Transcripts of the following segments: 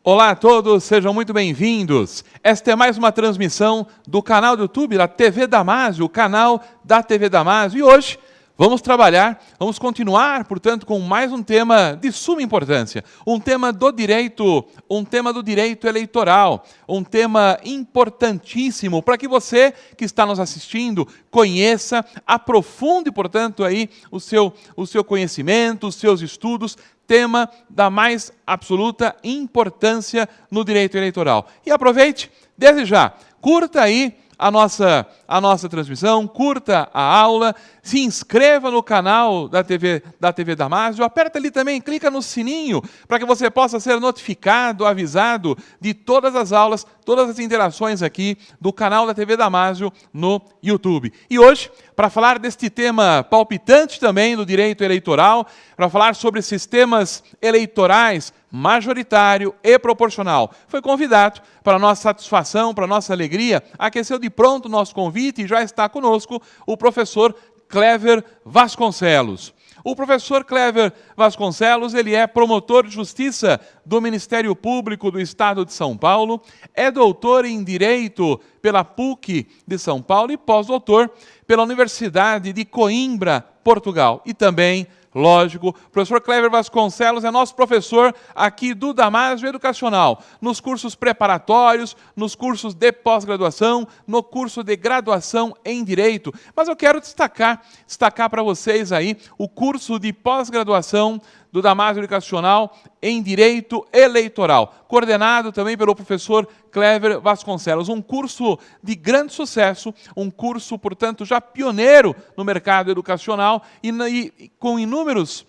Olá a todos, sejam muito bem-vindos. Esta é mais uma transmissão do canal do YouTube da TV Damásio, o canal da TV Damásio. E hoje vamos continuar, portanto, com mais um tema de suma importância. Um tema do direito eleitoral. Um tema importantíssimo para que você que está nos assistindo conheça, aprofunde, portanto, aí o seu conhecimento, os seus estudos, tema da mais absoluta importância no direito eleitoral. E aproveite, desde já, curta aí a nossa transmissão, curta a aula, se inscreva no canal da TV Damásio, aperta ali também, clica no sininho, para que você possa ser notificado, avisado de todas as aulas, todas as interações aqui do canal da TV Damásio no YouTube. E hoje, para falar deste tema palpitante também do direito eleitoral, para falar sobre sistemas eleitorais majoritário e proporcional. Foi convidado, para nossa satisfação, para nossa alegria, aqueceu de pronto o nosso convite e já está conosco o professor Clever Vasconcelos. O professor Clever Vasconcelos, ele é promotor de justiça do Ministério Público do Estado de São Paulo, é doutor em Direito pela PUC de São Paulo e pós-doutor pela Universidade de Coimbra, Portugal. E também, lógico, o professor Clever Vasconcelos é nosso professor aqui do Damásio Educacional, nos cursos preparatórios, nos cursos de pós-graduação, no curso de graduação em Direito. Mas eu quero destacar para vocês aí o curso de pós-graduação do Damásio Educacional em Direito Eleitoral, coordenado também pelo professor Clever Vasconcelos. Um curso de grande sucesso, um curso, portanto, já pioneiro no mercado educacional e com inúmeros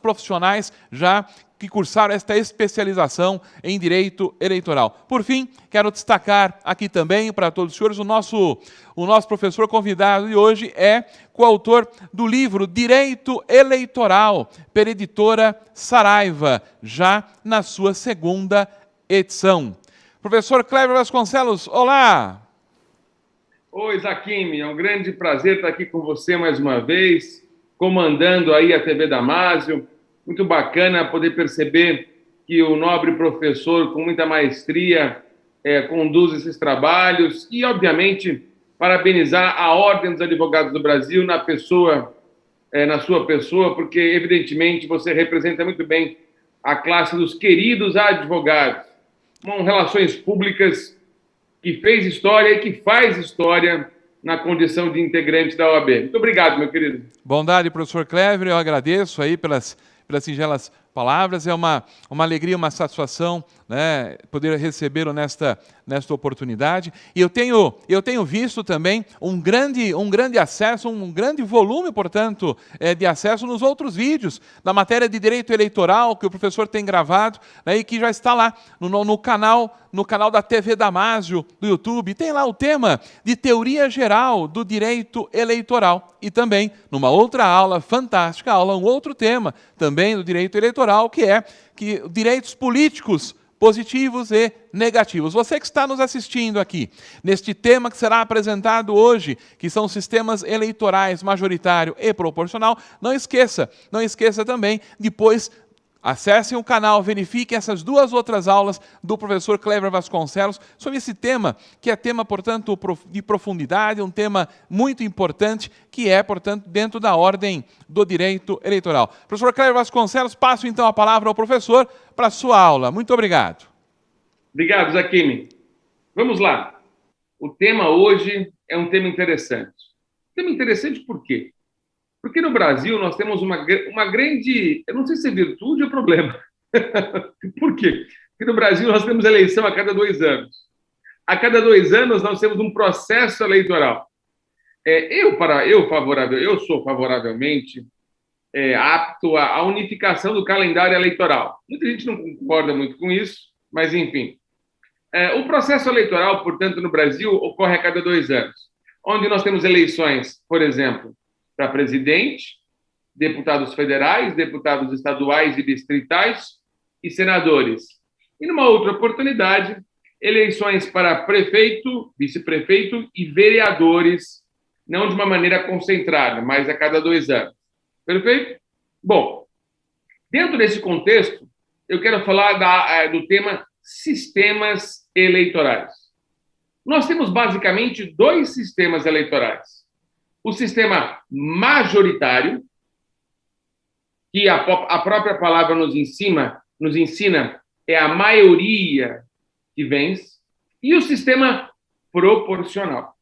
profissionais já que cursaram esta especialização em Direito Eleitoral. Por fim, quero destacar aqui também para todos os senhores o nosso professor convidado de hoje é coautor do livro Direito Eleitoral, pela editora Saraiva, já na sua segunda edição. Professor Clever Vasconcelos, olá! Oi, Zaquim, é um grande prazer estar aqui com você mais uma vez, comandando aí a TV Damásio. Muito bacana poder perceber que o nobre professor, com muita maestria, conduz esses trabalhos e, obviamente, parabenizar a Ordem dos Advogados do Brasil na sua pessoa, porque, evidentemente, você representa muito bem a classe dos queridos advogados. Relações públicas que fez história e que faz história na condição de integrante da OAB. Muito obrigado, meu querido. Bondade, professor Clever, eu agradeço aí pelas singelas palavras, é uma alegria, uma satisfação, né, poder recebê-lo nesta oportunidade. E eu tenho visto também um grande acesso, um grande volume, portanto, de acesso nos outros vídeos da matéria de direito eleitoral que o professor tem gravado, né, e que já está lá no canal da TV Damásio do YouTube. Tem lá o tema de teoria geral do direito eleitoral. E também, numa outra aula fantástica, um outro tema também do direito eleitoral, que é direitos políticos positivos e negativos. Você que está nos assistindo aqui, neste tema que será apresentado hoje, que são sistemas eleitorais majoritário e proporcional, não esqueça também, depois acessem o canal, verifiquem essas duas outras aulas do professor Clever Vasconcelos sobre esse tema, que é tema, portanto, de profundidade, um tema muito importante, que é, portanto, dentro da ordem do direito eleitoral. Professor Clever Vasconcelos, passo então a palavra ao professor para a sua aula. Muito obrigado. Obrigado, Zaquim. Vamos lá. O tema hoje é um tema interessante. Tema interessante por quê? Porque no Brasil nós temos uma grande, eu não sei se é virtude ou problema. Por quê? Porque no Brasil nós temos eleição a cada 2 anos. A cada 2 anos nós temos um processo eleitoral. Eu sou favoravelmente apto à unificação do calendário eleitoral. Muita gente não concorda muito com isso, mas enfim. O processo eleitoral, portanto, no Brasil ocorre a cada 2 anos, onde nós temos eleições, por exemplo, para presidente, deputados federais, deputados estaduais e distritais e senadores. E, numa outra oportunidade, eleições para prefeito, vice-prefeito e vereadores, não de uma maneira concentrada, mas a cada 2 anos. Perfeito? Bom, dentro desse contexto, eu quero falar do tema sistemas eleitorais. Nós temos basicamente dois sistemas eleitorais. O sistema majoritário, que a própria palavra nos ensina é a maioria que vence, e o sistema proporcional,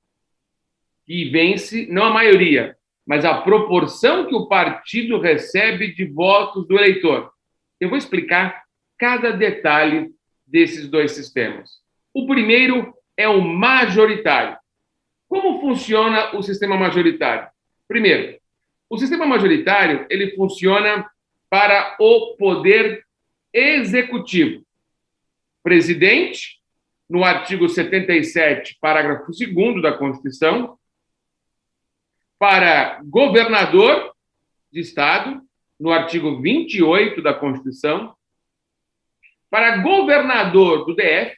que vence não a maioria, mas a proporção que o partido recebe de votos do eleitor. Eu vou explicar cada detalhe desses dois sistemas. O primeiro é o majoritário. Como funciona o sistema majoritário? Primeiro, o sistema majoritário ele funciona para o poder executivo. Presidente, no artigo 77, parágrafo 2º da Constituição, para governador de Estado, no artigo 28 da Constituição, para governador do DF,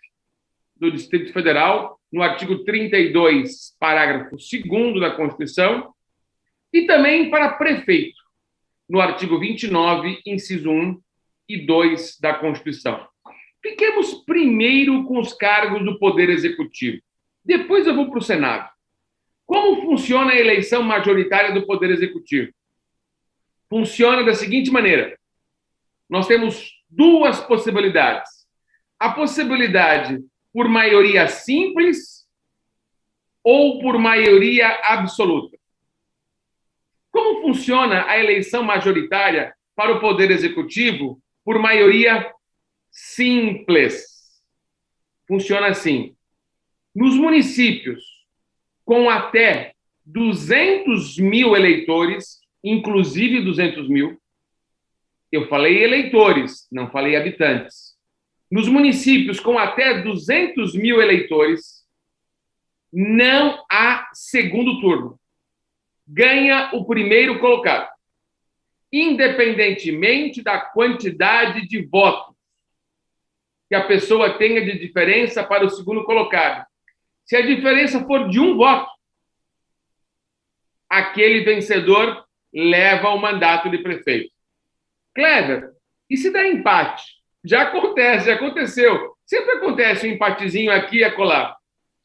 do Distrito Federal, no artigo 32, parágrafo 2º da Constituição, e também para prefeito, no artigo 29, inciso 1 e 2 da Constituição. Fiquemos primeiro com os cargos do Poder Executivo. Depois eu vou para o Senado. Como funciona a eleição majoritária do Poder Executivo? Funciona da seguinte maneira. Nós temos duas possibilidades. A possibilidade por maioria simples ou por maioria absoluta. Como funciona a eleição majoritária para o Poder Executivo por maioria simples? Funciona assim. Nos municípios com até 200 mil eleitores, inclusive 200 mil, eu falei eleitores, não falei habitantes. Nos municípios com até 200 mil eleitores, não há segundo turno. Ganha o primeiro colocado, independentemente da quantidade de votos que a pessoa tenha de diferença para o segundo colocado. Se a diferença for de um voto, aquele vencedor leva o mandato de prefeito. Clever, e se der empate? Já acontece, já aconteceu. Sempre acontece um empatezinho aqui e acolá.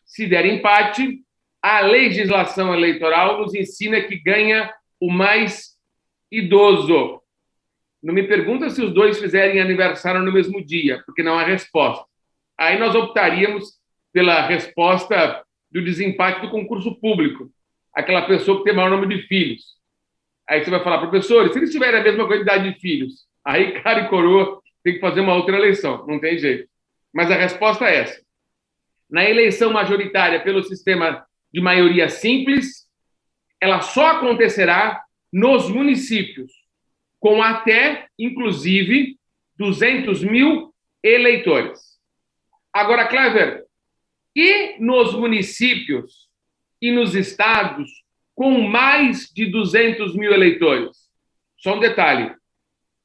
Se der empate, a legislação eleitoral nos ensina que ganha o mais idoso. Não me pergunta se os dois fizerem aniversário no mesmo dia, porque não há resposta. Aí nós optaríamos pela resposta do desempate do concurso público. Aquela pessoa que tem maior número de filhos. Aí você vai falar, professores, se eles tiverem a mesma quantidade de filhos, aí cara e coroa tem que fazer uma outra eleição. Não tem jeito. Mas a resposta é essa. Na eleição majoritária pelo sistema de maioria simples, ela só acontecerá nos municípios com até, inclusive, 200 mil eleitores. Agora, Clever, e nos municípios e nos estados com mais de 200 mil eleitores? Só um detalhe.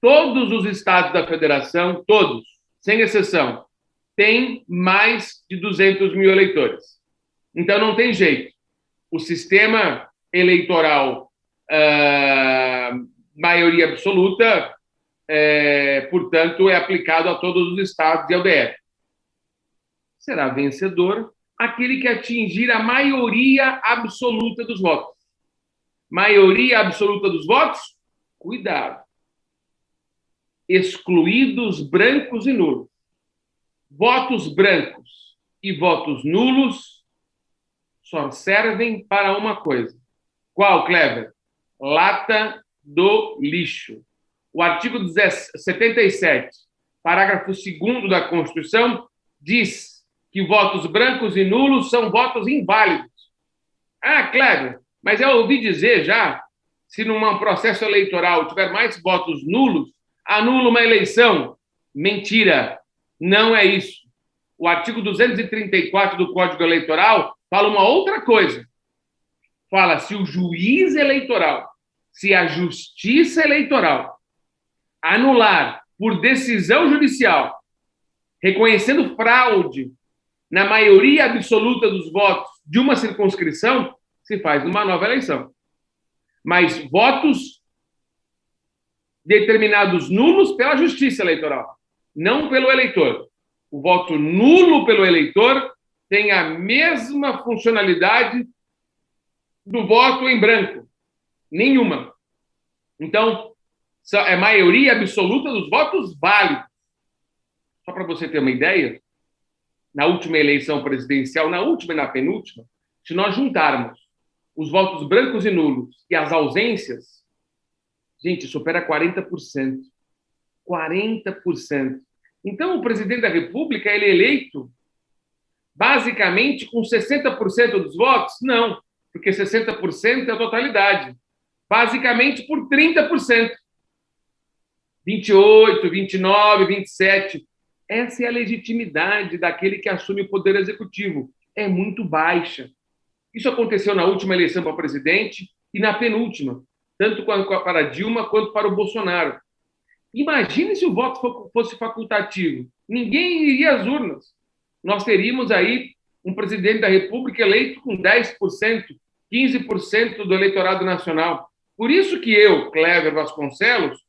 Todos os estados da federação, todos, sem exceção, têm mais de 200 mil eleitores. Então, não tem jeito. O sistema eleitoral, maioria absoluta, portanto, é aplicado a todos os estados e ao DF. Será vencedor aquele que atingir a maioria absoluta dos votos. Maioria absoluta dos votos? Cuidado. Excluídos brancos e nulos. Votos brancos e votos nulos só servem para uma coisa. Qual, Clever? Lata do lixo. O artigo 77, parágrafo 2º da Constituição, diz que votos brancos e nulos são votos inválidos. Ah, Clever, mas eu ouvi dizer já, se num processo eleitoral tiver mais votos nulos, anula uma eleição. Mentira, não é isso. O artigo 234 do Código Eleitoral fala uma outra coisa. Fala se o juiz eleitoral, se a justiça eleitoral anular por decisão judicial, reconhecendo fraude na maioria absoluta dos votos de uma circunscrição, se faz uma nova eleição. Mas votos determinados nulos pela justiça eleitoral, não pelo eleitor. O voto nulo pelo eleitor tem a mesma funcionalidade do voto em branco. Nenhuma. Então, é maioria absoluta dos votos válidos. Só para você ter uma ideia, na última eleição presidencial, na última e na penúltima, se nós juntarmos os votos brancos e nulos e as ausências, gente, supera 40%. 40%. Então, o presidente da República, ele é eleito basicamente com 60% dos votos? Não, porque 60% é a totalidade. Basicamente por 30%. 28%, 29%, 27%. Essa é a legitimidade daquele que assume o poder executivo. É muito baixa. Isso aconteceu na última eleição para presidente e na penúltima, tanto para Dilma quanto para o Bolsonaro. Imagine se o voto fosse facultativo. Ninguém iria às urnas. Nós teríamos aí um presidente da República eleito com 10%, 15% do eleitorado nacional. Por isso que eu, Cléber Vasconcelos,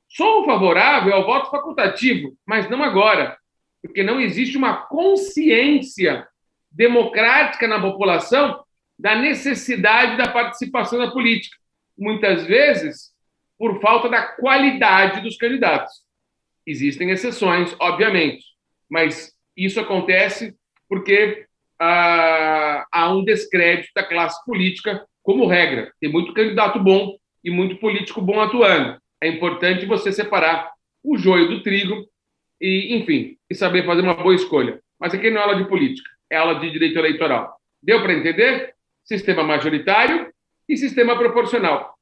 sou favorável ao voto facultativo, mas não agora, porque não existe uma consciência democrática na população da necessidade da participação na política. Muitas vezes, por falta da qualidade dos candidatos. Existem exceções, obviamente, mas isso acontece porque há um descrédito da classe política como regra. Tem muito candidato bom e muito político bom atuando. É importante você separar o joio do trigo e, enfim, e saber fazer uma boa escolha. Mas aqui não é aula de política, é aula de direito eleitoral. Deu para entender? Sistema majoritário e sistema proporcional.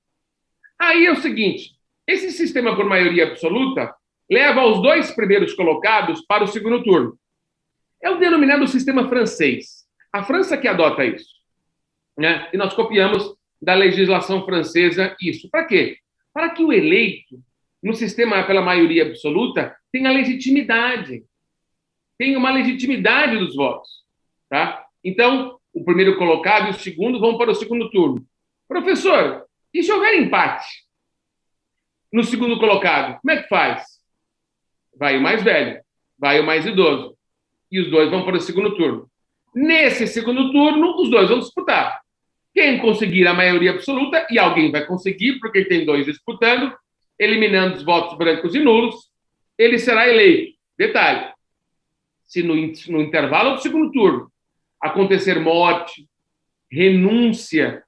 Aí é o seguinte, esse sistema por maioria absoluta leva os dois primeiros colocados para o segundo turno. É o denominado sistema francês. A França que adota isso, né? E nós copiamos da legislação francesa isso. Para quê? Para que o eleito, no sistema pela maioria absoluta, tenha legitimidade. Tenha uma legitimidade dos votos. Tá? Então, o primeiro colocado e o segundo vão para o segundo turno. Professor, e se houver empate no segundo colocado, como é que faz? Vai o mais velho, vai o mais idoso. E os dois vão para o segundo turno. Nesse segundo turno, os dois vão disputar. Quem conseguir a maioria absoluta, e alguém vai conseguir, porque tem dois disputando, eliminando os votos brancos e nulos, ele será eleito. Detalhe, se no intervalo do segundo turno acontecer morte, renúncia,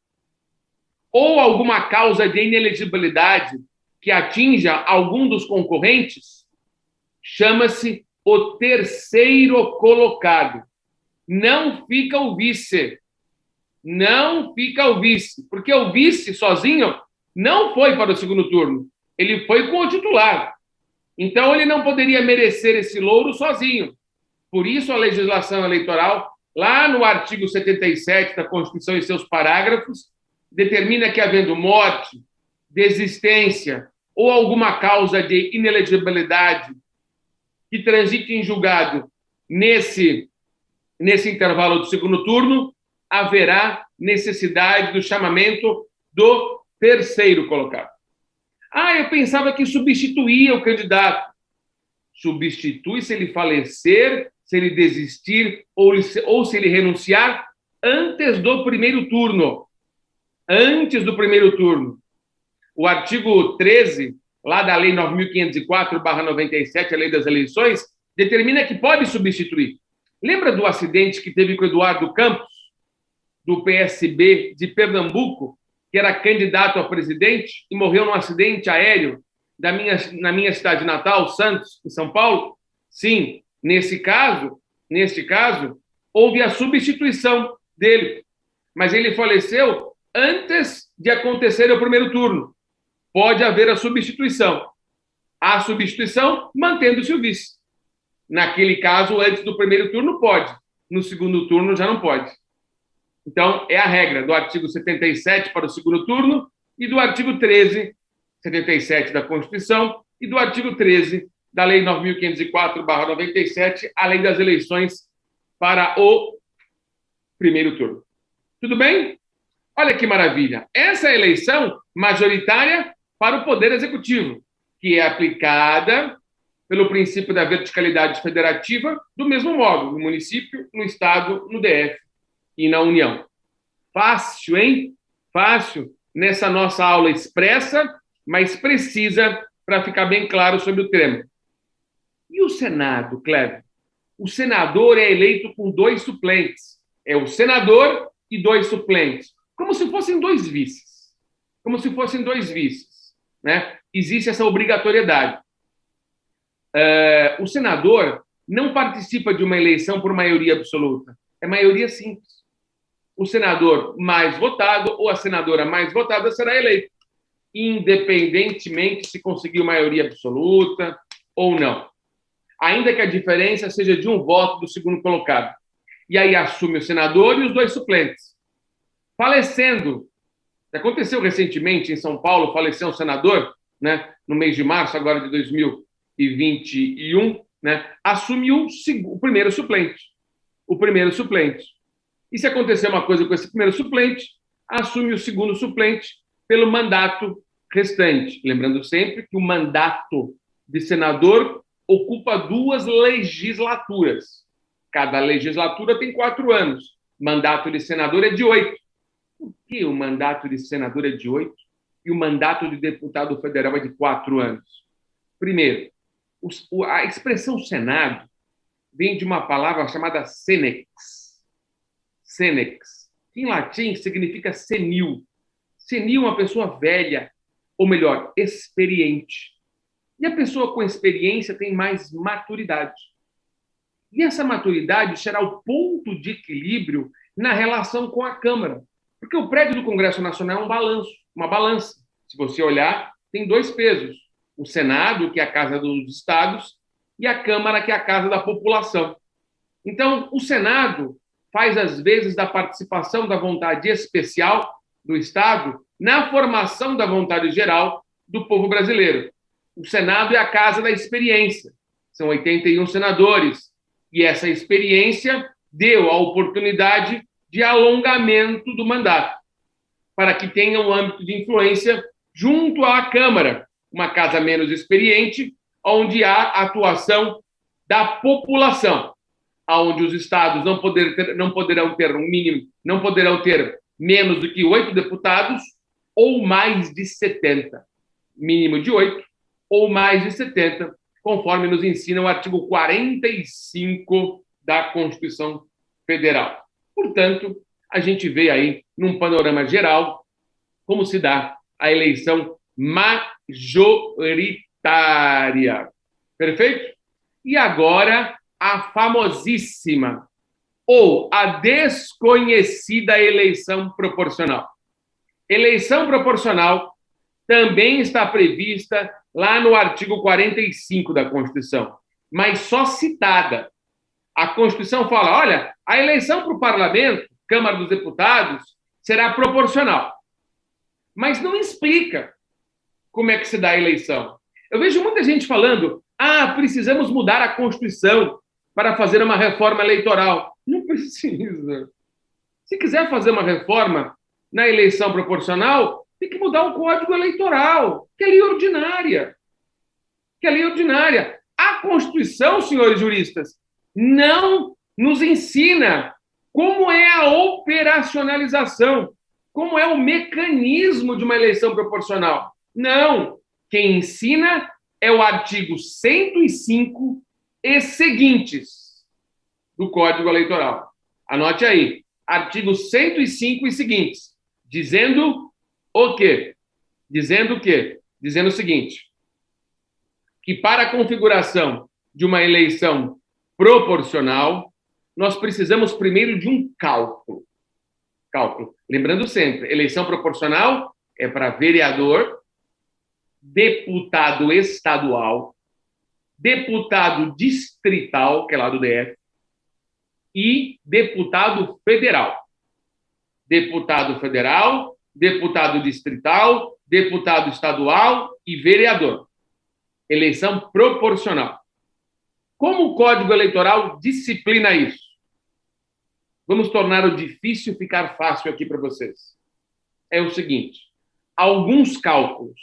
ou alguma causa de inelegibilidade que atinja algum dos concorrentes, chama-se o terceiro colocado. Não fica o vice. Não fica o vice. Porque o vice sozinho não foi para o segundo turno. Ele foi com o titular. Então, ele não poderia merecer esse louro sozinho. Por isso, a legislação eleitoral, lá no artigo 77 da Constituição e seus parágrafos, determina que, havendo morte, desistência ou alguma causa de inelegibilidade que transite em julgado nesse intervalo do segundo turno, haverá necessidade do chamamento do terceiro colocado. Eu pensava que substituía o candidato. Substitui se ele falecer, se ele desistir ou se ele renunciar antes do primeiro turno. Antes do primeiro turno. O artigo 13, lá da Lei 9.504/97, a Lei das Eleições, determina que pode substituir. Lembra do acidente que teve com o Eduardo Campos, do PSB de Pernambuco, que era candidato a presidente e morreu num acidente aéreo na minha cidade natal, Santos, em São Paulo? Sim, neste caso, houve a substituição dele, mas ele faleceu antes de acontecer o primeiro turno. Pode haver a substituição. A substituição mantendo-se o vice. Naquele caso, antes do primeiro turno, pode. No segundo turno, já não pode. Então, é a regra do artigo 77 para o segundo turno e do artigo 13, 77 da Constituição e do artigo 13 da Lei 9.504/97, a Lei das Eleições para o primeiro turno. Tudo bem? Olha que maravilha. Essa é a eleição majoritária para o Poder Executivo, que é aplicada pelo princípio da verticalidade federativa, do mesmo modo, no município, no estado, no DF e na União. Fácil, hein? Fácil nessa nossa aula expressa, mas precisa para ficar bem claro sobre o tema. E o Senado, Cleber? O senador é eleito com 2 suplentes. É o senador e 2 suplentes. Como se fossem 2 vices. Como se fossem 2 vices. Né? Existe essa obrigatoriedade. O senador não participa de uma eleição por maioria absoluta. É maioria simples. O senador mais votado ou a senadora mais votada será eleito, independentemente se conseguiu maioria absoluta ou não. Ainda que a diferença seja de um voto do segundo colocado. E aí assume o senador e os 2 suplentes. Falecendo, aconteceu recentemente em São Paulo, faleceu um senador, né, no mês de março agora de 2021, né, assume o primeiro suplente. O primeiro suplente. E se acontecer uma coisa com esse primeiro suplente, assume o segundo suplente pelo mandato restante. Lembrando sempre que o mandato de senador ocupa 2 legislaturas. Cada legislatura tem 4 anos. Mandato de senador é de 8. Por que o mandato de senador é de 8 e o mandato de deputado federal é de 4 anos? Primeiro, a expressão Senado vem de uma palavra chamada senex. Senex, que em latim significa senil. Senil é uma pessoa velha, ou melhor, experiente. E a pessoa com experiência tem mais maturidade. E essa maturidade será o ponto de equilíbrio na relação com a Câmara. Porque o prédio do Congresso Nacional é um balanço, uma balança. Se você olhar, tem 2 pesos. O Senado, que é a casa dos estados, e a Câmara, que é a casa da população. Então, o Senado faz, às vezes, da participação da vontade especial do Estado na formação da vontade geral do povo brasileiro. O Senado é a casa da experiência. São 81 senadores. E essa experiência deu a oportunidade de alongamento do mandato, para que tenha um âmbito de influência junto à Câmara, uma casa menos experiente, onde há atuação da população, onde os estados não poderão ter um mínimo, não poderão ter menos do que 8 deputados ou mais de 70. Mínimo de 8 ou mais de 70, conforme nos ensina o artigo 45 da Constituição Federal. Portanto, a gente vê aí, num panorama geral, como se dá a eleição majoritária. Perfeito? E agora, a famosíssima ou a desconhecida eleição proporcional. Eleição proporcional também está prevista lá no artigo 45 da Constituição, mas só citada. A Constituição fala, olha, a eleição para o parlamento, Câmara dos Deputados, será proporcional. Mas não explica como é que se dá a eleição. Eu vejo muita gente falando, precisamos mudar a Constituição para fazer uma reforma eleitoral. Não precisa. Se quiser fazer uma reforma na eleição proporcional, tem que mudar o Código Eleitoral, que é lei ordinária. A Constituição, senhores juristas, não nos ensina como é a operacionalização, como é o mecanismo de uma eleição proporcional. Não. Quem ensina é o artigo 105 e seguintes do Código Eleitoral. Anote aí. Artigo 105 e seguintes. Dizendo o quê? Dizendo o quê? Dizendo o seguinte, que para a configuração de uma eleição proporcional, nós precisamos primeiro de um cálculo. Lembrando sempre, eleição proporcional é para vereador, deputado estadual, deputado distrital, que é lá do DF, e deputado federal. Deputado federal, deputado distrital, deputado estadual e vereador. Eleição proporcional. Como o Código Eleitoral disciplina isso? Vamos tornar o difícil ficar fácil aqui para vocês. É o seguinte, alguns cálculos.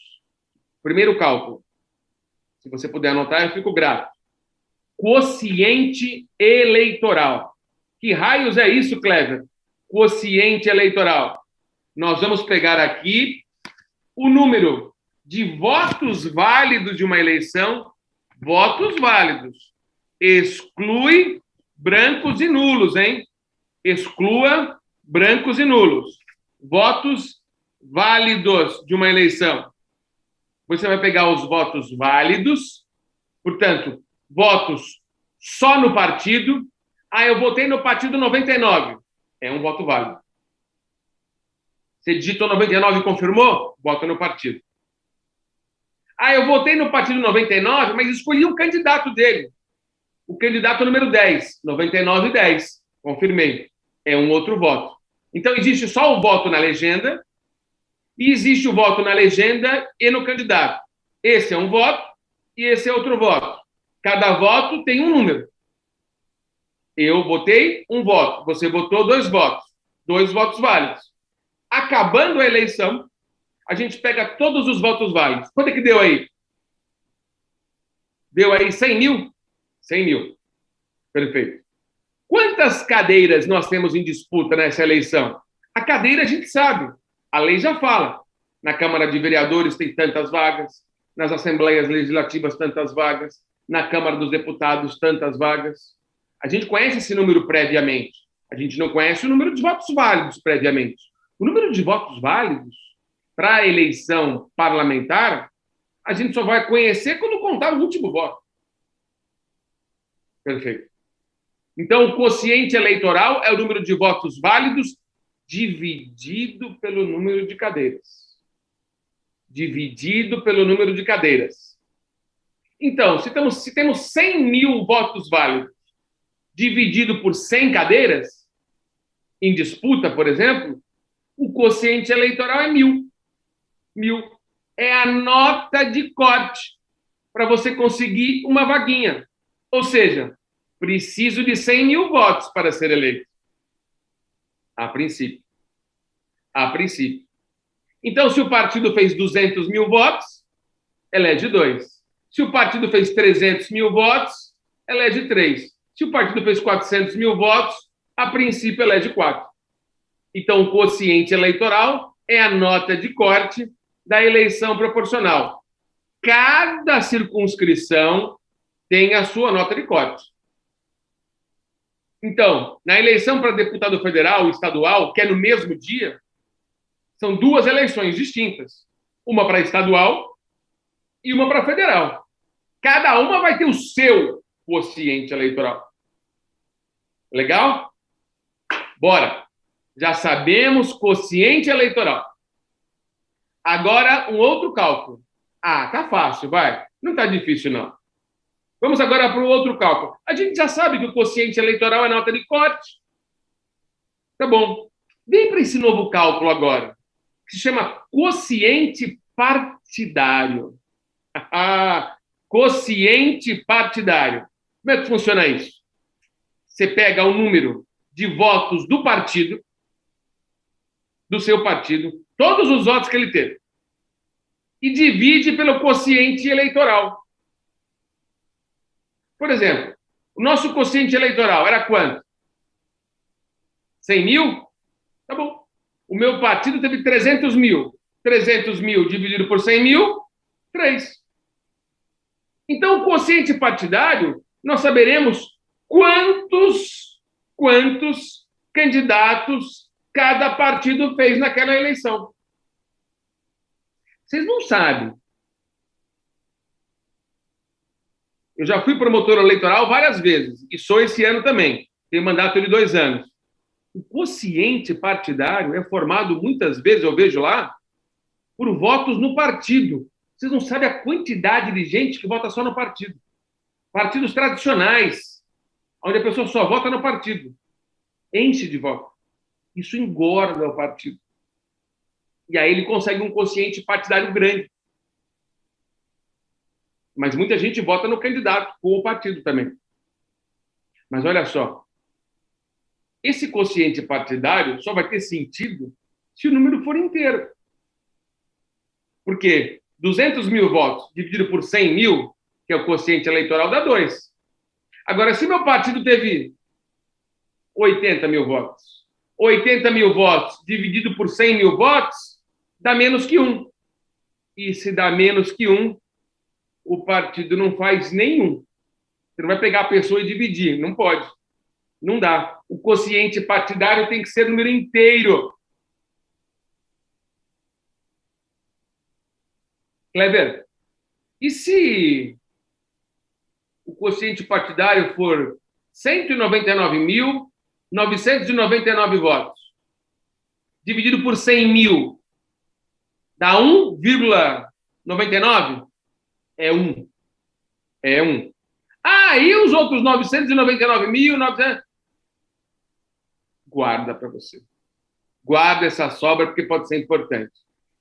Primeiro cálculo. Se você puder anotar, eu fico grato. Quociente eleitoral. Que raios é isso, Clever? Quociente eleitoral. Nós vamos pegar aqui o número de votos válidos de uma eleição. Votos válidos. Exclui brancos e nulos, hein? Exclua brancos e nulos. Votos válidos de uma eleição. Você vai pegar os votos válidos, portanto, votos só no partido. Ah, eu votei no partido 99. É um voto válido. Você digitou 99 e confirmou? Vota no partido. Ah, eu votei no partido 99, mas escolhi um candidato dele. O candidato número 10. 99 e 10. Confirmei. É um outro voto. Então, existe só o voto na legenda e existe o voto na legenda e no candidato. Esse é um voto e esse é outro voto. Cada voto tem um número. Eu votei um voto. Você votou 2 votos. 2 votos válidos. Acabando a eleição, a gente pega todos os votos válidos. Quanto é que deu aí? Deu aí 100 mil? 100 mil. Perfeito. Quantas cadeiras nós temos em disputa nessa eleição? A cadeira a gente sabe. A lei já fala. Na Câmara de Vereadores tem tantas vagas. Nas Assembleias Legislativas, tantas vagas. Na Câmara dos Deputados, tantas vagas. A gente conhece esse número previamente. A gente não conhece o número de votos válidos previamente. O número de votos válidos para a eleição parlamentar, a gente só vai conhecer quando contar o último voto. Perfeito. Então, o quociente eleitoral é o número de votos válidos dividido pelo número de cadeiras. Dividido pelo número de cadeiras. Então, se temos 100 mil votos válidos dividido por 100 cadeiras, em disputa, por exemplo, o quociente eleitoral é 1.000. 1.000 é a nota de corte para você conseguir uma vaguinha. Ou seja, preciso de 100 mil votos para ser eleito. A princípio. A princípio. Então, se o partido fez 200 mil votos, elege 2. Se o partido fez 300 mil votos, elege 3. Se o partido fez 400 mil votos, a princípio elege 4. Então, o quociente eleitoral é a nota de corte da eleição proporcional. Cada circunscrição tem a sua nota de corte. Então, na eleição para deputado federal e estadual, que é no mesmo dia, são 2 eleições distintas. Uma para estadual e uma para federal. Cada uma vai ter o seu quociente eleitoral. Legal? Bora! Já sabemos quociente eleitoral. Agora, um outro cálculo. Ah, tá fácil, vai. Não tá difícil, não. Vamos agora para o outro cálculo. A gente já sabe que o quociente eleitoral é nota de corte. Tá bom. Vem para esse novo cálculo agora, que se chama quociente partidário. Quociente partidário. Como é que funciona isso? Você pega o número de votos do partido, do seu partido, todos os votos que ele teve, e divide pelo quociente eleitoral. Por exemplo, o nosso quociente eleitoral era quanto? 100 mil? Tá bom. O meu partido teve 300 mil. 300 mil dividido por 100 mil, 3. Então, o quociente partidário, nós saberemos quantos candidatos cada partido fez naquela eleição. Vocês não sabem. Eu já fui promotor eleitoral várias vezes, e sou esse ano também. Tenho mandato de 2 anos. O quociente partidário é formado, muitas vezes, eu vejo lá, por votos no partido. Vocês não sabem a quantidade de gente que vota só no partido. Partidos tradicionais, onde a pessoa só vota no partido. Enche de voto. Isso engorda o partido. E aí ele consegue um quociente partidário grande. Mas muita gente vota no candidato, com o partido também. Mas olha só, esse quociente partidário só vai ter sentido se o número for inteiro. Porque 200 mil votos dividido por 100 mil que é o quociente eleitoral, dá 2. Agora, se meu partido teve 80 mil votos, 80 mil votos dividido por 100 mil votos, dá menos que 1. E se dá menos que 1, o partido não faz nenhum. Você não vai pegar a pessoa e dividir. Não pode. Não dá. O quociente partidário tem que ser número inteiro. Kleber, e se o quociente partidário for 199.999 votos, dividido por 100 mil, dá 1,99? É 1. É 1. Ah, e os outros 999.900? Guarda para você. Guarda essa sobra, porque pode ser importante.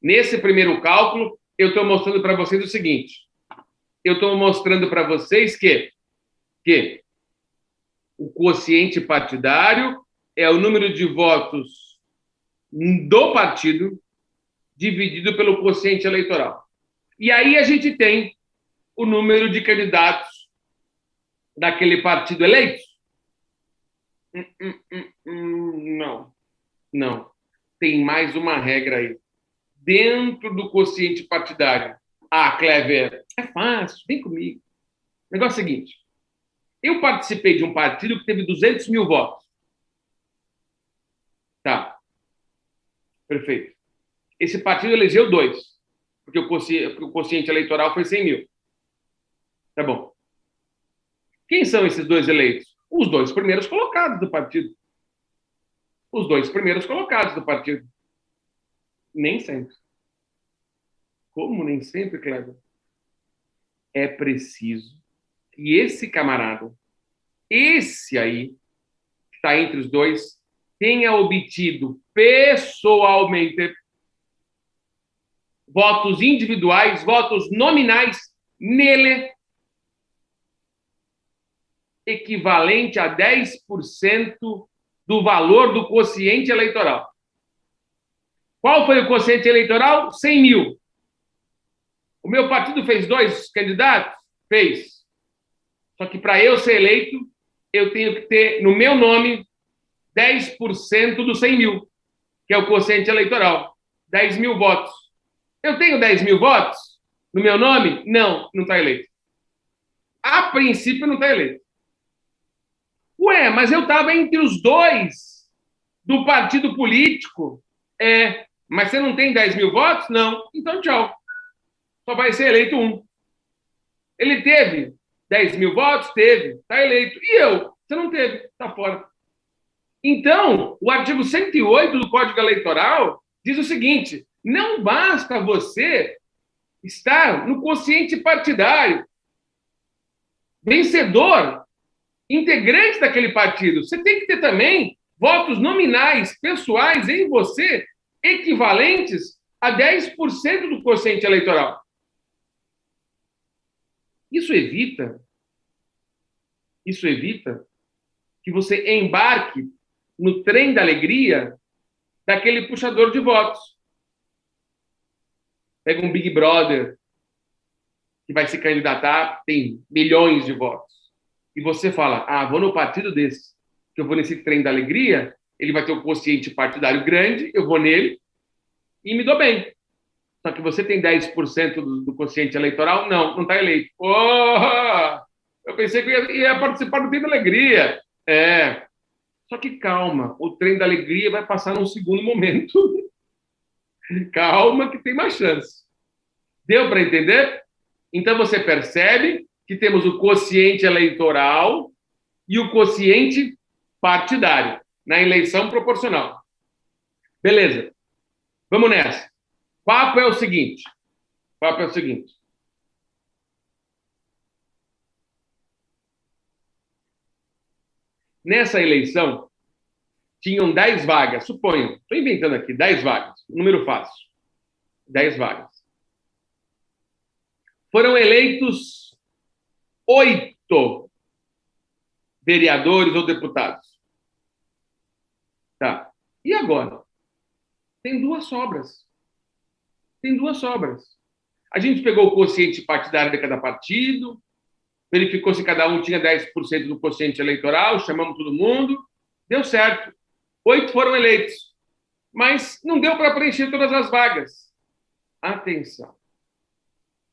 Nesse primeiro cálculo, eu estou mostrando para vocês o seguinte. Eu estou mostrando para vocês que o quociente partidário é o número de votos do partido dividido pelo quociente eleitoral. E aí a gente tem o número de candidatos daquele partido eleito? Não. Tem mais uma regra aí. Dentro do quociente partidário. Ah, Kleber, é fácil, vem comigo. O negócio é o seguinte. Eu participei de um partido que teve 200 mil votos. Tá. Perfeito. Esse partido elegeu 2, porque o quociente eleitoral foi 100 mil. Tá bom. Quem são esses 2 eleitos? Os 2 primeiros colocados do partido. Os 2 primeiros colocados do partido. Nem sempre. Como nem sempre, Kleber? É preciso que esse camarada, esse aí, que está entre os 2, tenha obtido pessoalmente votos individuais, votos nominais nele, equivalente a 10% do valor do quociente eleitoral. Qual foi o quociente eleitoral? 100 mil. O meu partido fez 2 candidatos? Fez. Só que para eu ser eleito, eu tenho que ter no meu nome 10% dos 100 mil, que é o quociente eleitoral. 10 mil votos. Eu tenho 10 mil votos no meu nome? Não está eleito. A princípio, não está eleito. Ué, mas eu estava entre os 2 do partido político. Mas você não tem 10 mil votos? Não. Então, tchau. Só vai ser eleito 1. Ele teve 10 mil votos? Teve. Está eleito. E eu? Você não teve. Está fora. Então, o artigo 108 do Código Eleitoral diz o seguinte: não basta você estar no quociente partidário, vencedor, integrante daquele partido. Você tem que ter também votos nominais, pessoais em você, equivalentes a 10% do quociente eleitoral. Isso evita que você embarque no trem da alegria daquele puxador de votos. Pega um Big Brother que vai se candidatar, tem milhões de votos. E você fala, vou no partido desse, que eu vou nesse trem da alegria, ele vai ter um quociente partidário grande, eu vou nele e me dou bem. Só que você tem 10% do quociente eleitoral? Não está eleito. Eu pensei que ia participar do trem da alegria. Só que calma, o trem da alegria vai passar num segundo momento. Calma que tem mais chance. Deu para entender? Então você percebe que temos o quociente eleitoral e o quociente partidário na eleição proporcional. Beleza. Vamos nessa. O papo é o seguinte. Nessa eleição, tinham 10 vagas, suponho, estou inventando aqui, 10 vagas, número fácil, 10 vagas. Foram eleitos 8 vereadores ou deputados. Tá. E agora? Tem 2 sobras. A gente pegou o quociente partidário de cada partido, verificou se cada um tinha 10% do quociente eleitoral, chamamos todo mundo, deu certo. 8 foram eleitos, mas não deu para preencher todas as vagas. Atenção,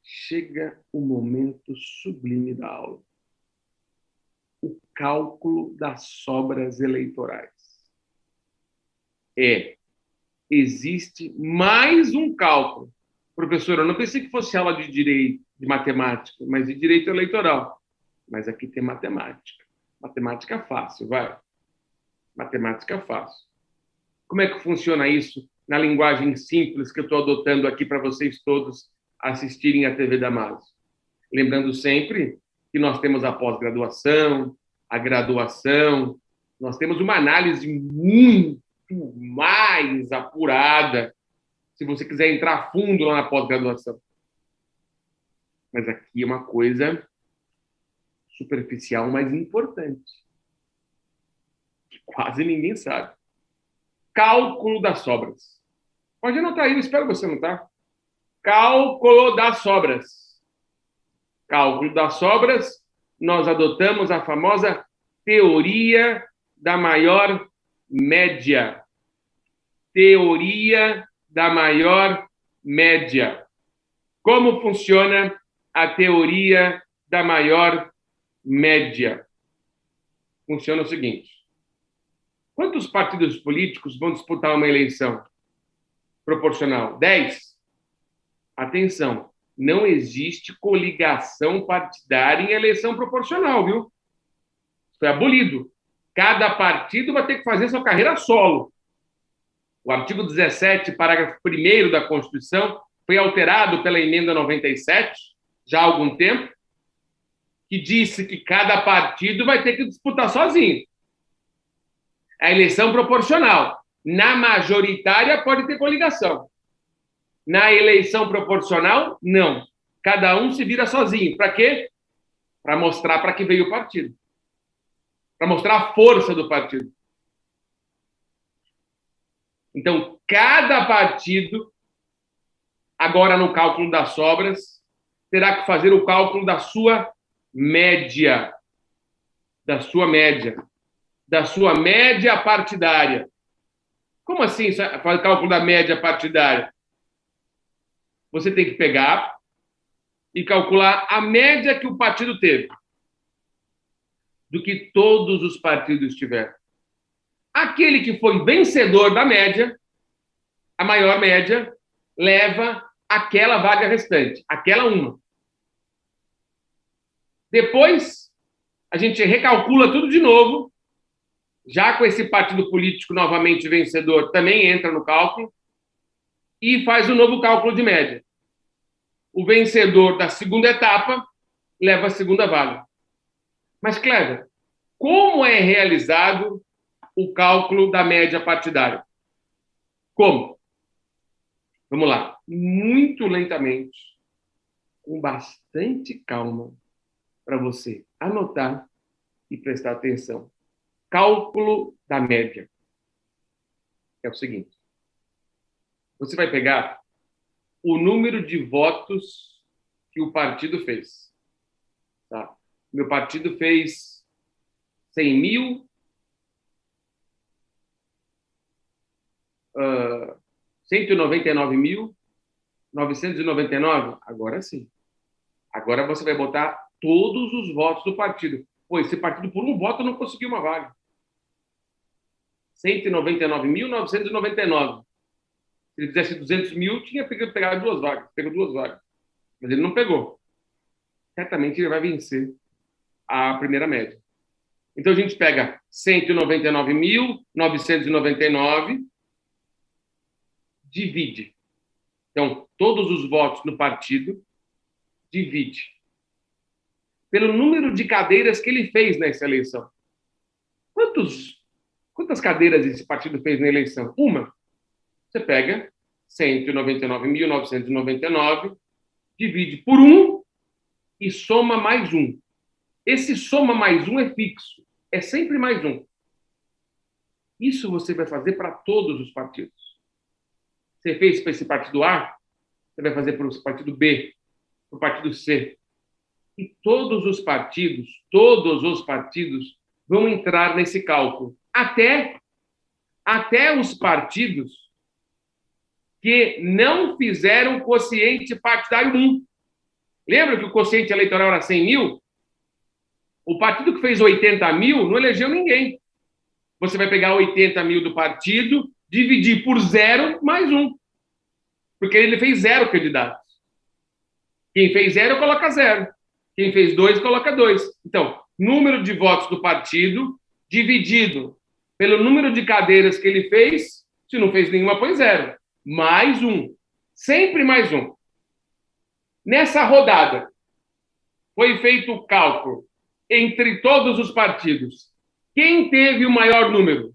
chega o momento sublime da aula. O cálculo das sobras eleitorais. Existe mais um cálculo. Professor, eu não pensei que fosse aula de direito, de matemática, mas de direito eleitoral. Mas aqui tem matemática. Matemática fácil, vai. Matemática fácil. Como é que funciona isso na linguagem simples que eu estou adotando aqui para vocês todos assistirem à TV Damásio? Lembrando sempre que nós temos a pós-graduação, a graduação, nós temos uma análise muito mais apurada, se você quiser entrar fundo lá na pós-graduação. Mas aqui é uma coisa superficial, mas importante, que quase ninguém sabe. Cálculo das sobras. Pode anotar aí, eu espero você anotar. Cálculo das sobras. Cálculo das sobras, nós adotamos a famosa teoria da maior média. Teoria da maior média. Como funciona a teoria da maior média? Funciona o seguinte: quantos partidos políticos vão disputar uma eleição proporcional? 10. Atenção, não existe coligação partidária em eleição proporcional, viu? Foi abolido. Cada partido vai ter que fazer sua carreira solo. O artigo 17, parágrafo 1º da Constituição, foi alterado pela emenda 97, já há algum tempo, que disse que cada partido vai ter que disputar sozinho. A eleição proporcional. Na majoritária, pode ter coligação. Na eleição proporcional, não. Cada um se vira sozinho. Para quê? Para mostrar para que veio o partido. Para mostrar a força do partido. Então, cada partido, agora no cálculo das sobras, terá que fazer o cálculo da sua média. Da sua média. Da sua média partidária. Como assim fazer o cálculo da média partidária? Você tem que pegar e calcular a média que o partido teve do que todos os partidos tiveram. Aquele que foi vencedor da média, a maior média, leva aquela vaga restante, aquela uma. Depois, a gente recalcula tudo de novo, já com esse partido político novamente vencedor, também entra no cálculo, e faz um novo cálculo de média. O vencedor da segunda etapa leva a segunda vaga. Mas, Cleber, como é realizado o cálculo da média partidária? Como? Vamos lá. Muito lentamente, com bastante calma, para você anotar e prestar atenção. Cálculo da média. É o seguinte. Você vai pegar o número de votos que o partido fez. Tá? Meu partido fez 100 mil, 199.999. Agora sim. Agora você vai botar todos os votos do partido. Pô, esse partido por um voto não conseguiu uma vaga. 199.999. Se ele fizesse 200 mil, tinha pegado duas vagas. Pegou duas vagas. Mas ele não pegou. Certamente ele vai vencer a primeira média. Então a gente pega 199.999, divide. Então, todos os votos no partido, divide pelo número de cadeiras que ele fez nessa eleição. Quantas cadeiras esse partido fez na eleição? Uma. Você pega 199.999, divide por 1 e soma mais 1. Esse soma mais 1 é fixo. É sempre mais 1. Isso você vai fazer para todos os partidos. Você fez para esse partido A, você vai fazer para o partido B, para o partido C. E todos os partidos vão entrar nesse cálculo. Até os partidos que não fizeram quociente partidário 1. Lembra que o quociente eleitoral era 100 mil? O partido que fez 80 mil não elegeu ninguém. Você vai pegar 80 mil do partido, dividir por 0 mais 1. Porque ele fez 0 candidatos. Quem fez 0, coloca 0. Quem fez 2, coloca 2. Então, número de votos do partido dividido pelo número de cadeiras que ele fez, se não fez nenhuma, põe 0. Mais 1. Sempre mais 1. Nessa rodada, foi feito o cálculo entre todos os partidos. Quem teve o maior número?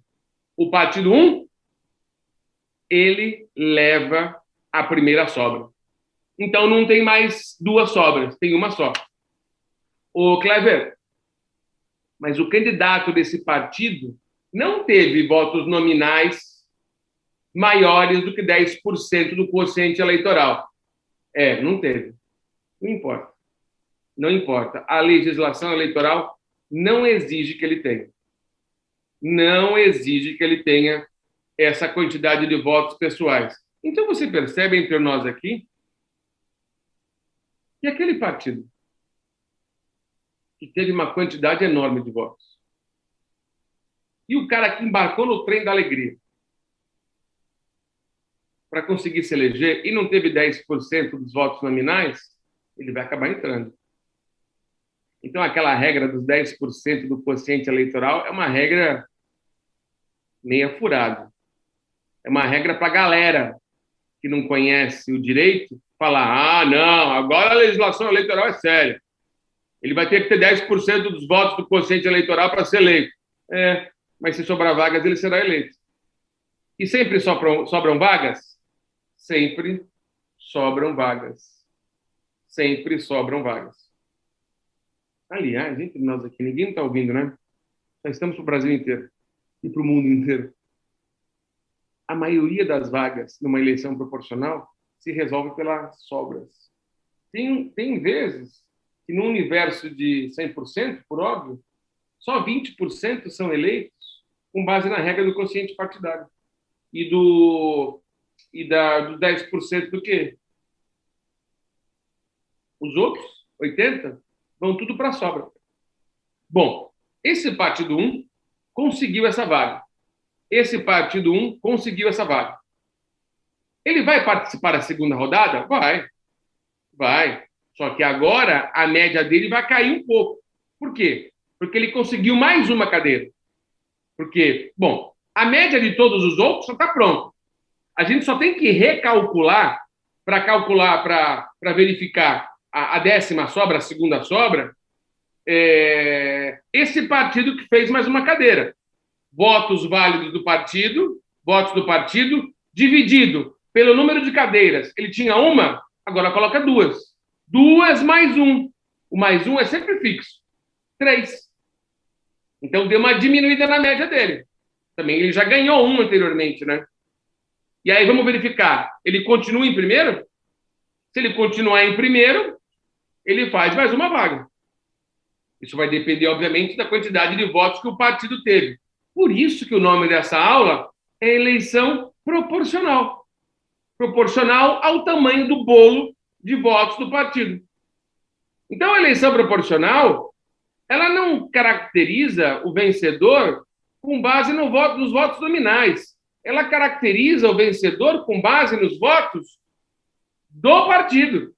O partido 1? Ele leva a primeira sobra. Então, não tem mais 2 sobras, tem uma só. Ô, Clever, mas o candidato desse partido não teve votos nominais maiores do que 10% do quociente eleitoral. Não teve. Não importa. Não importa. A legislação eleitoral não exige que ele tenha. Não exige que ele tenha essa quantidade de votos pessoais. Então, você percebe entre nós aqui que aquele partido que teve uma quantidade enorme de votos e o cara que embarcou no trem da alegria para conseguir se eleger e não teve 10% dos votos nominais, ele vai acabar entrando. Então, aquela regra dos 10% do quociente eleitoral é uma regra meia furada. É uma regra para a galera que não conhece o direito falar: não, agora a legislação eleitoral é séria. Ele vai ter que ter 10% dos votos do quociente eleitoral para ser eleito. Mas se sobrar vagas, ele será eleito. E sempre sobram vagas? Sempre sobram vagas. Sempre sobram vagas. Aliás, entre nós aqui, ninguém está ouvindo, né? Nós estamos para o Brasil inteiro e para o mundo inteiro. A maioria das vagas numa eleição proporcional se resolve pelas sobras. Tem vezes que no universo de 100%, por óbvio, só 20% são eleitos com base na regra do quociente partidário. E do 10% do quê? Os outros, 80%, vão tudo para a sobra. Bom, esse partido 1 conseguiu essa vaga. Esse partido 1 conseguiu essa vaga. Ele vai participar da segunda rodada? Vai. Só que agora a média dele vai cair um pouco. Por quê? Porque ele conseguiu mais uma cadeira. Porque, bom, a média de todos os outros já está pronta. A gente só tem que recalcular para verificar a 10ª sobra, a segunda sobra, esse partido que fez mais uma cadeira. Votos válidos do partido, votos do partido, dividido pelo número de cadeiras. Ele tinha uma, agora coloca 2. 2 mais 1. O mais 1 é sempre fixo. 3. Então, deu uma diminuída na média dele. Também ele já ganhou 1 anteriormente, né? E aí, vamos verificar. Ele continua em primeiro? Se ele continuar em primeiro, ele faz mais uma vaga. Isso vai depender, obviamente, da quantidade de votos que o partido teve. Por isso que o nome dessa aula é eleição proporcional. Proporcional ao tamanho do bolo de votos do partido. Então, a eleição proporcional, ela não caracteriza o vencedor com base nos votos nominais. Ela caracteriza o vencedor com base nos votos do partido.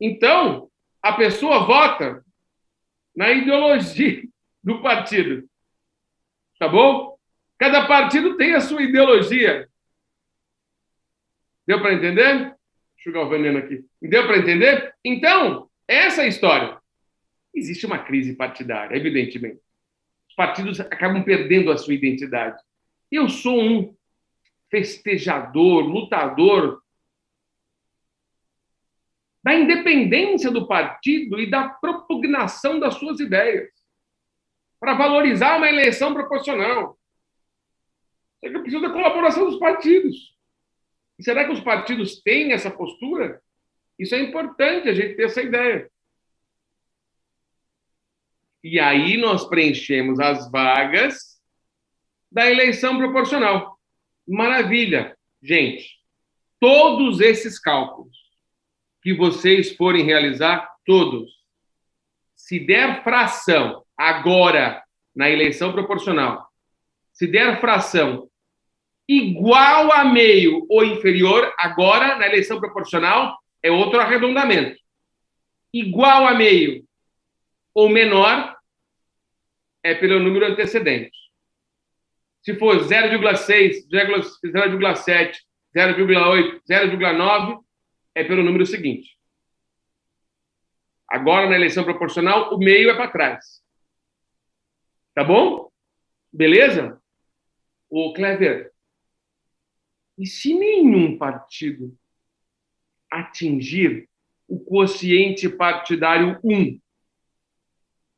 Então, a pessoa vota na ideologia do partido. Tá bom? Cada partido tem a sua ideologia. Deu para entender? Deixa eu jogar o veneno aqui. Deu para entender? Então, essa é a história. Existe uma crise partidária, evidentemente. Os partidos acabam perdendo a sua identidade. Eu sou um festejador, lutador da independência do partido e da propugnação das suas ideias, para valorizar uma eleição proporcional. Eu preciso da colaboração dos partidos. E será que os partidos têm essa postura? Isso é importante, a gente ter essa ideia. E aí nós preenchemos as vagas da eleição proporcional. Maravilha. Gente, todos esses cálculos que vocês forem realizar, todos, se der fração agora na eleição proporcional, se der fração igual a meio ou inferior, agora na eleição proporcional é outro arredondamento. Igual a meio ou menor é pelo número antecedente. Se for 0,6, 0,7, 0,8, 0,9, é pelo número seguinte. Agora, na eleição proporcional, o meio é para trás. Tá bom? Beleza? Ô, Clever, e se nenhum partido atingir o quociente partidário 1,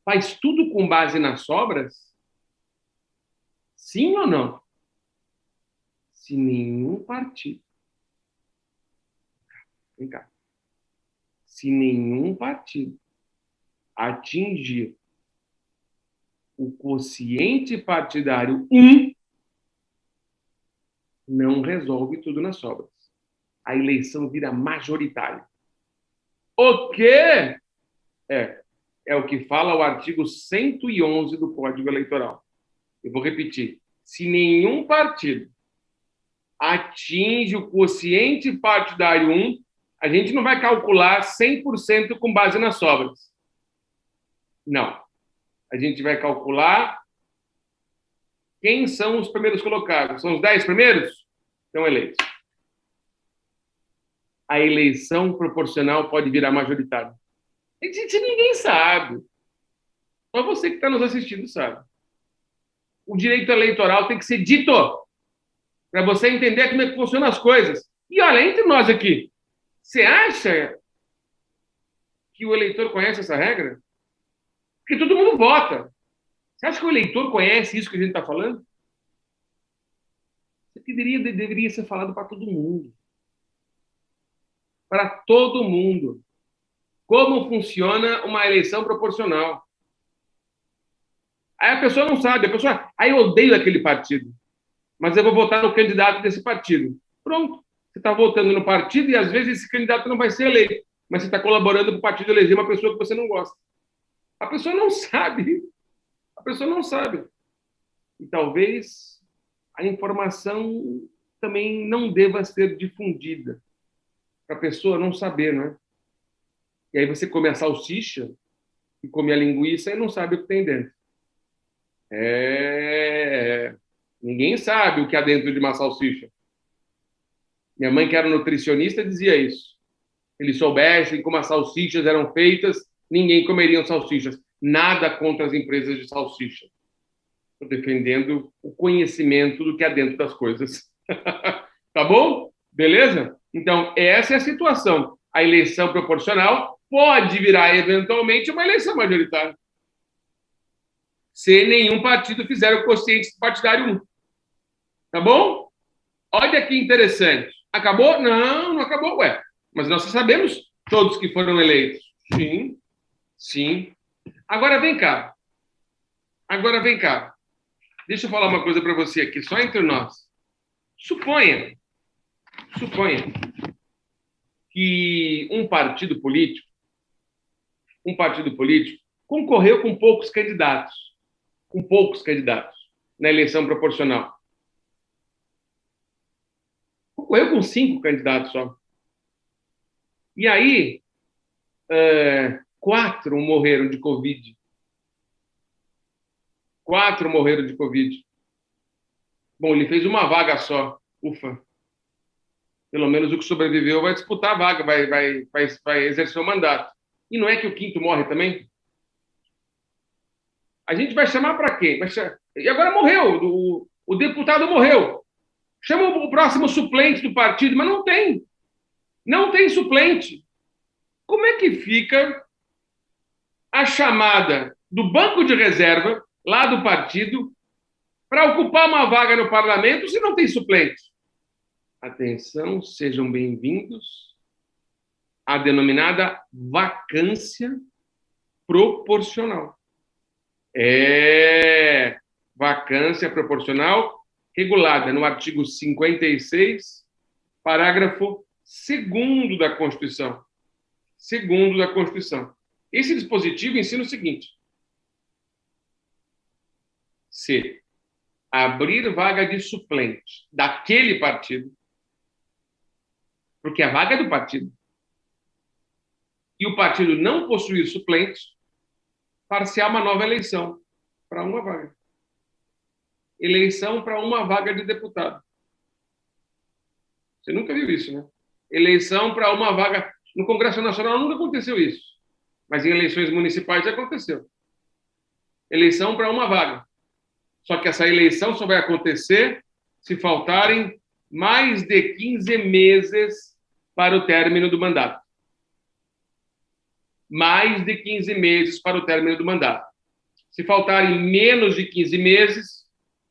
faz tudo com base nas sobras? Sim ou não? Se nenhum partido... Vem cá. Se nenhum partido atingir o quociente partidário 1, não resolve tudo nas sobras. A eleição vira majoritária. O quê? É o que fala o artigo 111 do Código Eleitoral. Eu vou repetir. Se nenhum partido atinge o quociente partidário 1, a gente não vai calcular 100% com base nas sobras. Não. A gente vai calcular quem são os primeiros colocados. São os 10 primeiros? Estão eleitos. A eleição proporcional pode virar majoritária. Gente, ninguém sabe. Só você que está nos assistindo sabe. O direito eleitoral tem que ser dito para você entender como é que funcionam as coisas. E olha, entre nós aqui, você acha que o eleitor conhece essa regra? Porque todo mundo vota. Você acha que o eleitor conhece isso que a gente está falando? Isso aqui deveria ser falado para todo mundo. Para todo mundo. Como funciona uma eleição proporcional. Aí a pessoa não sabe. Aí eu odeio aquele partido. Mas eu vou votar no candidato desse partido. Pronto. Você está votando no partido e às vezes esse candidato não vai ser eleito. Mas você está colaborando para o partido eleger uma pessoa que você não gosta. A pessoa não sabe. A pessoa não sabe. E talvez a informação também não deva ser difundida. Para a pessoa não saber, né? E aí você come a salsicha e come a linguiça e não sabe o que tem dentro. Ninguém sabe o que há dentro de uma salsicha. Minha mãe, que era nutricionista, dizia isso. Se eles soubessem como as salsichas eram feitas, ninguém comeria salsichas. Nada contra as empresas de salsicha. Estou defendendo o conhecimento do que há dentro das coisas. Tá bom? Beleza? Então, essa é a situação. A eleição proporcional pode virar, eventualmente, uma eleição majoritária. Se nenhum partido fizer o quociente partidário 1. Tá bom? Olha que interessante. Acabou? Não, não acabou. Ué, mas nós sabemos todos que foram eleitos. Sim, sim. Agora vem cá. Deixa eu falar uma coisa para você aqui, só entre nós. Suponha que um partido político concorreu com poucos candidatos na eleição proporcional. Concorreu com 5 candidatos só. E aí, 4 morreram de Covid. 4 morreram de Covid. Bom, ele fez uma vaga só. Ufa. Pelo menos o que sobreviveu vai disputar a vaga, vai exercer o mandato. E não é que o 5º morre também? A gente vai chamar para quê? E agora morreu. O deputado morreu. Chama o próximo suplente do partido, mas não tem. Não tem suplente. Como é que fica a chamada do banco de reserva, lá do partido, para ocupar uma vaga no parlamento se não tem suplente? Atenção, sejam bem-vindos à denominada vacância proporcional. É vacância proporcional regulada no artigo 56, parágrafo 2º da Constituição. Segundo da Constituição. Esse dispositivo ensina o seguinte: se abrir vaga de suplente daquele partido, porque a vaga é do partido, e o partido não possuir suplente, far-se-á uma nova eleição para uma vaga. Eleição para uma vaga de deputado. Você nunca viu isso, né? Eleição para uma vaga. No Congresso Nacional nunca aconteceu isso, mas em eleições municipais já aconteceu. Eleição para uma vaga. Só que essa eleição só vai acontecer se faltarem mais de 15 meses para o término do mandato. Mais de 15 meses para o término do mandato. Se faltarem menos de 15 meses,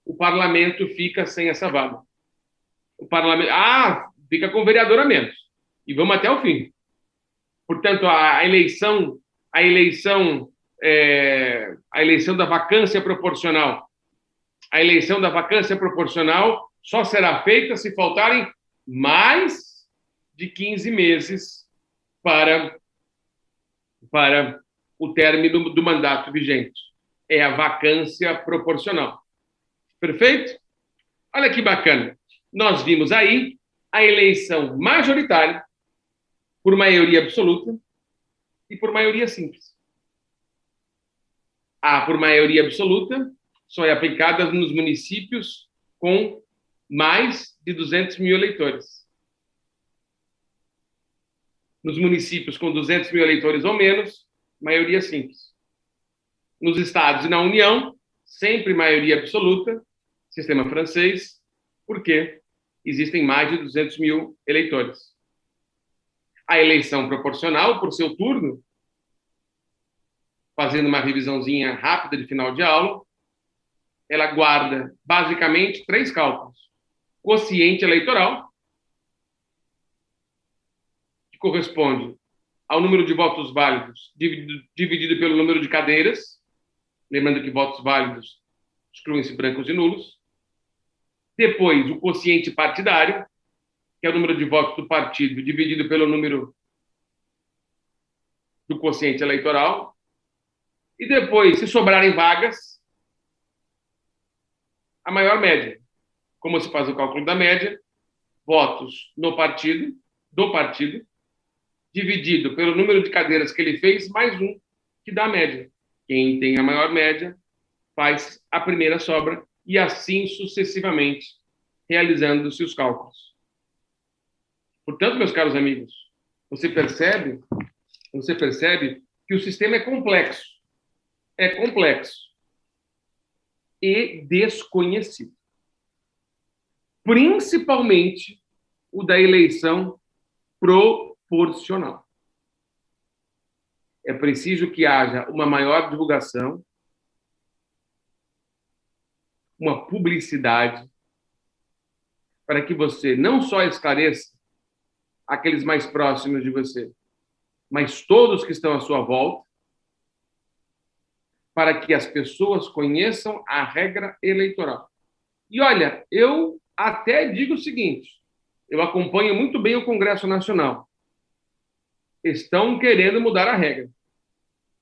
o parlamento fica sem essa vaga. O parlamento, fica com vereador a menos. E vamos até o fim. Portanto, a eleição da vacância proporcional, só será feita se faltarem mais de 15 meses para o término do mandato vigente. É a vacância proporcional. Perfeito? Olha que bacana. Nós vimos aí a eleição majoritária por maioria absoluta e por maioria simples. A por maioria absoluta só é aplicada nos municípios com mais de 200 mil eleitores. Nos municípios com 200 mil eleitores ou menos, maioria simples. Nos estados e na União, sempre maioria absoluta, sistema francês, porque existem mais de 200 mil eleitores. A eleição proporcional, por seu turno, fazendo uma revisãozinha rápida de final de aula, ela guarda basicamente 3 cálculos. Quociente eleitoral, que corresponde ao número de votos válidos dividido pelo número de cadeiras, lembrando que votos válidos excluem-se brancos e nulos. Depois, o quociente partidário, que é o número de votos do partido dividido pelo número do quociente eleitoral. E depois, se sobrarem vagas, a maior média. Como se faz o cálculo da média? Votos no partido, do partido, dividido pelo número de cadeiras que ele fez, mais um, que dá a média. Quem tem a maior média faz a primeira sobra e assim sucessivamente, realizando-se os cálculos. Portanto, meus caros amigos, você percebe que o sistema é complexo e desconhecido. Principalmente o da eleição proporcional. É preciso que haja uma maior divulgação, uma publicidade, para que você não só esclareça aqueles mais próximos de você, mas todos que estão à sua volta, para que as pessoas conheçam a regra eleitoral. E olha, eu até digo o seguinte, eu acompanho muito bem o Congresso Nacional. Estão querendo mudar a regra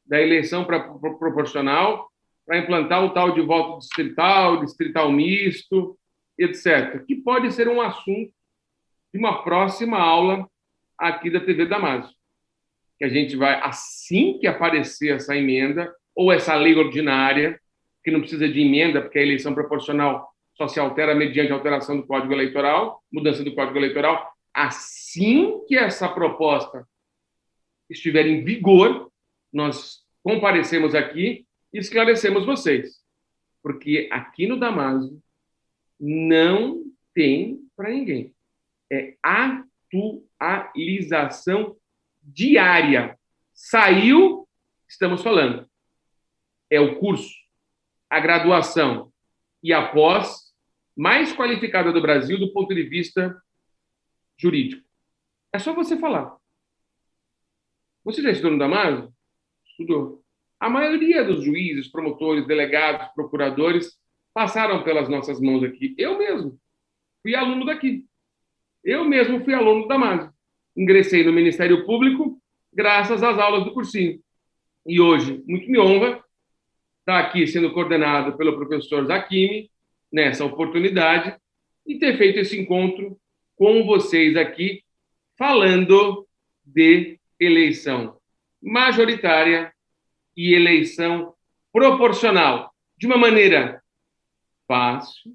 da eleição proporcional para implantar o tal de voto distrital misto, etc., que pode ser um assunto de uma próxima aula aqui da TV Damásio, que a gente vai, assim que aparecer essa emenda, ou essa lei ordinária, que não precisa de emenda, porque a eleição proporcional só se altera mediante alteração do Código Eleitoral, mudança do Código Eleitoral, assim que essa proposta estiver em vigor, nós comparecemos aqui e esclarecemos vocês. Porque aqui no Damásio não tem para ninguém. É atualização diária. Saiu, estamos falando. É o curso, a graduação e a pós mais qualificada do Brasil do ponto de vista jurídico. É só você falar. Você já estudou no Damásio? Estudou. A maioria dos juízes, promotores, delegados, procuradores passaram pelas nossas mãos aqui. Eu mesmo fui aluno daqui. Eu mesmo fui aluno da Damásio. Ingressei no Ministério Público graças às aulas do cursinho. E hoje, muito me honra estar aqui sendo coordenado pelo professor Zaquimi, nessa oportunidade, e ter feito esse encontro com vocês aqui, falando de eleição majoritária e eleição proporcional, de uma maneira fácil,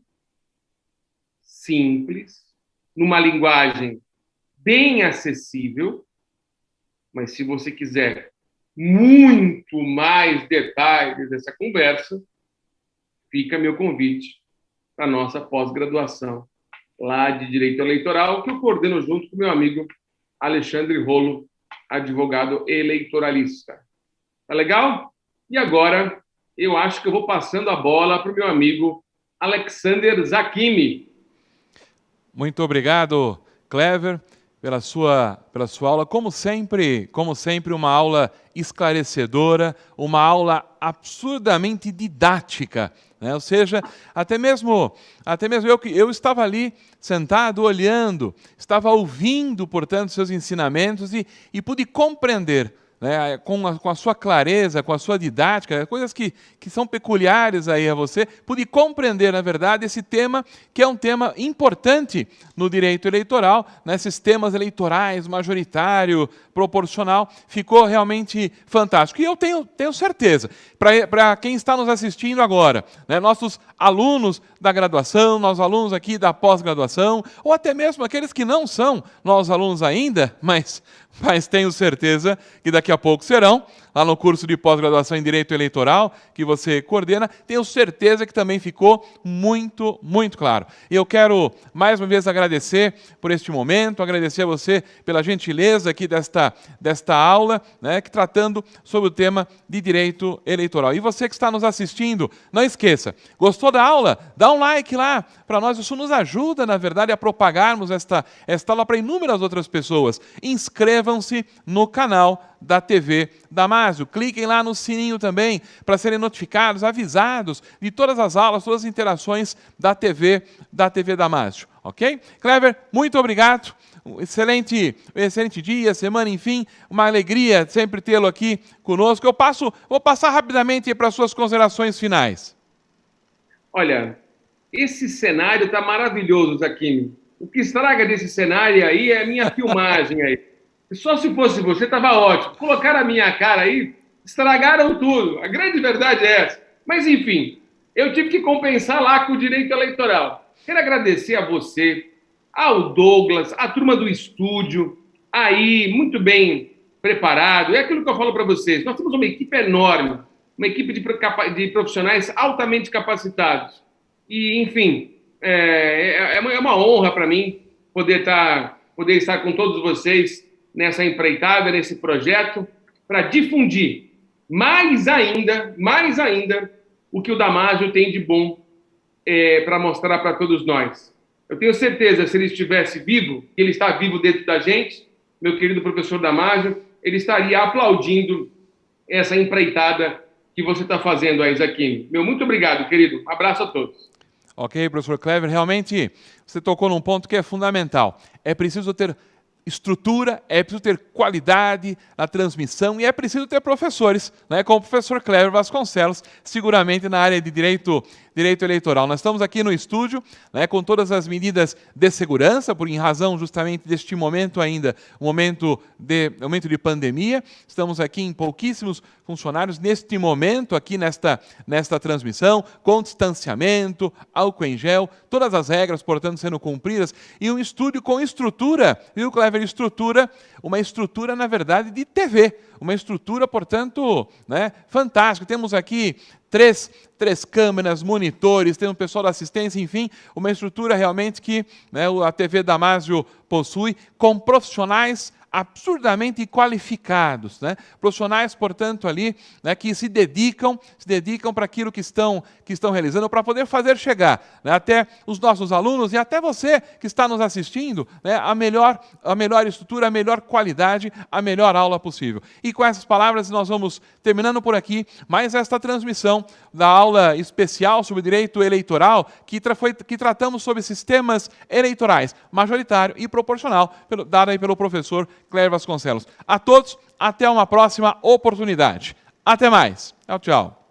simples, numa linguagem bem acessível, mas se você quiser muito mais detalhes dessa conversa, fica meu convite para a nossa pós-graduação lá de Direito Eleitoral, que eu coordeno junto com meu amigo Alexandre Rolo, advogado eleitoralista. Tá legal? E agora, eu acho que eu vou passando a bola para o meu amigo Alexander Zaquimi. Muito obrigado, Clever, pela sua aula. Como sempre, uma aula esclarecedora, uma aula absurdamente didática, né? Ou seja, até mesmo eu estava ali sentado, olhando, estava ouvindo, portanto, seus ensinamentos e pude compreender, né, com a sua clareza, com a sua didática, coisas que são peculiares aí a você, pude compreender, na verdade, esse tema, que é um tema importante no direito eleitoral, nesses temas eleitorais, majoritário, proporcional, ficou realmente fantástico. E eu tenho certeza, para quem está nos assistindo agora, né, nossos alunos da graduação, nossos alunos aqui da pós-graduação, ou até mesmo aqueles que não são nossos alunos ainda, mas tenho certeza que daqui a pouco serão, lá no curso de pós-graduação em Direito Eleitoral, que você coordena, tenho certeza que também ficou muito, muito claro. E eu quero, mais uma vez, agradecer por este momento, agradecer a você pela gentileza aqui desta aula, né, que tratando sobre o tema de Direito Eleitoral. E você que está nos assistindo, não esqueça, gostou da aula? Dá um like lá para nós, isso nos ajuda, na verdade, a propagarmos esta aula para inúmeras outras pessoas. Inscrevam-se no canal da TV Damásio. Cliquem lá no sininho também para serem notificados, avisados de todas as aulas, todas as interações da TV Damásio. Ok? Clever, muito obrigado. Um excelente dia, semana, enfim, uma alegria sempre tê-lo aqui conosco. Vou passar rapidamente para as suas considerações finais. Olha, esse cenário está maravilhoso, Zaquimi. O que estraga desse cenário aí é a minha filmagem aí. Só se fosse você, estava ótimo. Colocaram a minha cara aí, estragaram tudo. A grande verdade é essa. Mas, enfim, eu tive que compensar lá com o direito eleitoral. Quero agradecer a você, ao Douglas, a turma do estúdio, aí, muito bem preparado. É aquilo que eu falo para vocês. Nós temos uma equipe enorme, uma equipe de profissionais altamente capacitados. E, enfim, é uma honra para mim poder estar com todos vocês nessa empreitada, nesse projeto, para difundir mais ainda, o que o Damásio tem de bom para mostrar para todos nós. Eu tenho certeza, se ele estivesse vivo, ele está vivo dentro da gente, meu querido professor Damásio, ele estaria aplaudindo essa empreitada que você está fazendo aí, Zaquimi. Meu muito obrigado, querido. Um abraço a todos. Ok, professor Clever, realmente você tocou num ponto que é fundamental. É preciso ter estrutura, é preciso ter qualidade na transmissão e é preciso ter professores, né, como o professor Clever Vasconcelos, seguramente na área de direito eleitoral. Nós estamos aqui no estúdio, né, com todas as medidas de segurança, por em razão justamente deste momento ainda, momento de pandemia. Estamos aqui em pouquíssimos funcionários neste momento, aqui nesta transmissão, com distanciamento, álcool em gel, todas as regras, portanto, sendo cumpridas, e um estúdio com estrutura, viu, Clever? Uma estrutura, na verdade, de TV, uma estrutura, portanto, né, fantástica. Temos aqui três câmeras, monitores, tem um pessoal da assistência, enfim, uma estrutura realmente que, né, a TV Damásio possui, com profissionais absurdamente qualificados, né? Profissionais, portanto, ali, né, que se dedicam para aquilo que estão realizando, para poder fazer chegar, né, até os nossos alunos e até você que está nos assistindo, né, a melhor estrutura, a melhor qualidade, a melhor aula possível. E com essas palavras nós vamos terminando por aqui mais esta transmissão da aula especial sobre direito eleitoral que tratamos sobre sistemas eleitorais, majoritário e proporcional, dada aí pelo professor Cléber Vasconcelos. A todos, até uma próxima oportunidade. Até mais. Tchau, tchau.